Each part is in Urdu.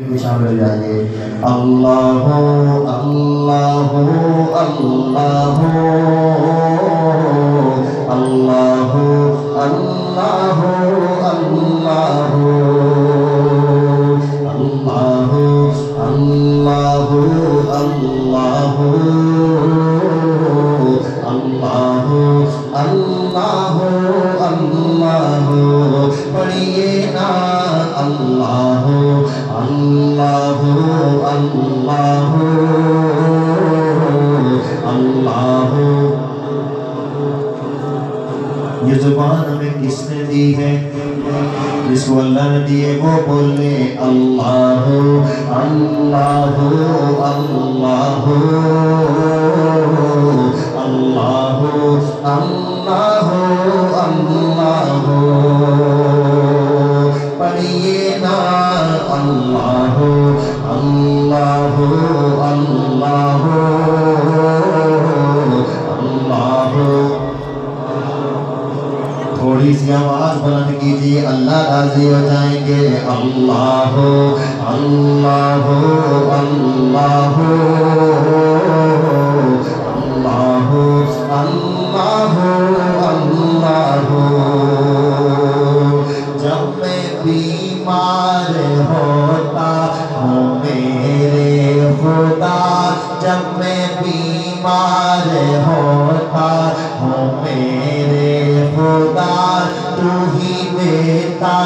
شامل جائیے اللہ اللہ اللہ اللہ اللہ اللہ اللہ اللہ اللہ اللہ اللہ پڑھیے نا اللہ اللہ اللہ اللہ یہ زبان ہمیں کس نے دی ہے؟ جس کو اللہ نے دی ہے وہ بولے اللہ اللہ اللہ اللہ اللہ اللہ پڑھیے نا اللہ اللہ اللہ اللہ تھوڑی سی آواز بلند کیجیے اللہ راضی ہو جائیں گے اللہ اللہ اللہ اللہ اللہ اللہ جب میں بیمار ہوتا ہوں میرے خدا جب میں بیمار ہوتا ہوں میرے خدا تو ہی دیتا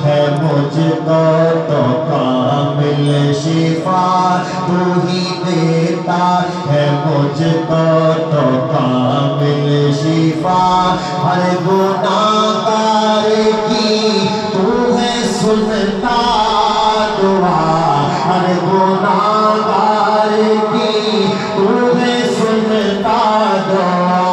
ہے مجھ کو تو کامل شفا تو ہی دیتا ہے مجھ کو تو کامل شفا ہر گناہگار کی تو ہے سنتا دعا ہر گناہگار کی تو ہے سنتا دعا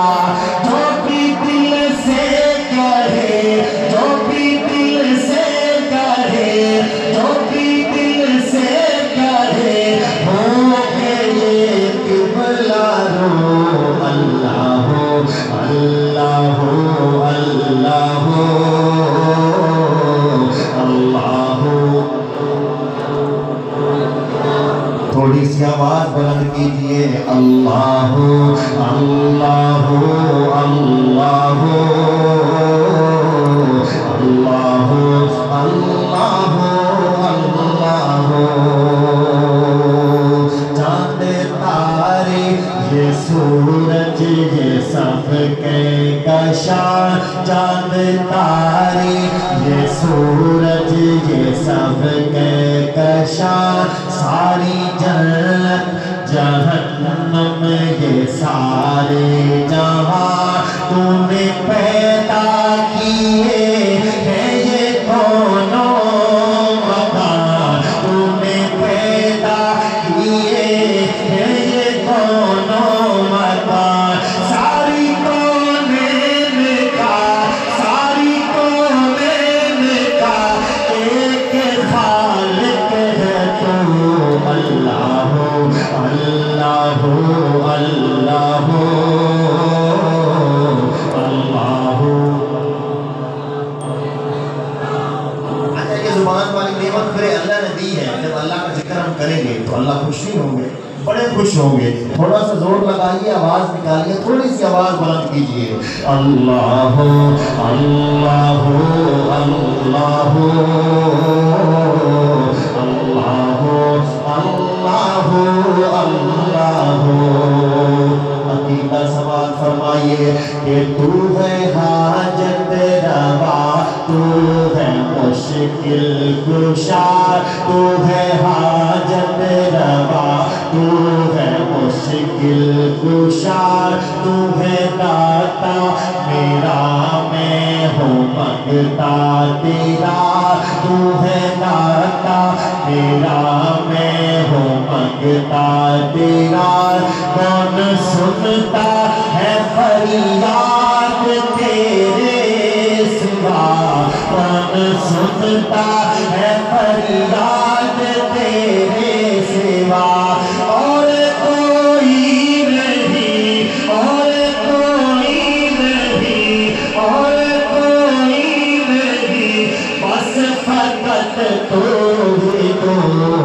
جو بھی دل سے کہے جو بھی دل سے کہے جو بھی دل سے کہے ہو کے یہ قبلہ رو اللہ اللہ اللہ اللہ تھوڑی سی آواز بلند کیجئے اللہ اللہ اللہ اللہ اللہ اللہ چاند تارے یہ سورج یہ سب کے کشاں چاند تارے یہ سورج یہ سب کے کشاں ساری جنت جہنم یہ سارے جہاں تو نے پیدا کیے ہیں یہ دونوں مکان تو نے پیدا کیے ہیں یہ دونوں مکان ساری کونین کا ایک خالق ہے تو اللہ اللہ اللہ اللہ اچھا یہ زبان والی نعمت پھر اللہ نے دی ہے جب اللہ کا ذکر ہم کریں گے تو اللہ خوش نہیں ہوں گے بڑے خوش ہوں گے تھوڑا سا زور لگائیے آواز نکالیے تھوڑی سی آواز بلند کیجئے اللہ اللہ اللہ اللہ اللہ عقیدہ سوال فرمائیے کہ تو ہے حاجت روا تو ہے مشکل کشا تو ہے حاجت روا تو ہے مشکل کشا تو ہے داتا میرا میں ہوں منگتا تیرا تو ہے داتا میرا میں ہوں منگتا تیرا کون سنتا ہے فریاد تیرے سوا کون سنتا ہے فریاد تیرے سوا اور کوئی نہیں اور کوئی نہیں اور کوئی نہیں بس فقط تو ہی تو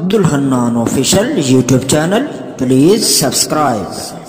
Abdul Hannan Official YouTube channel, please subscribe.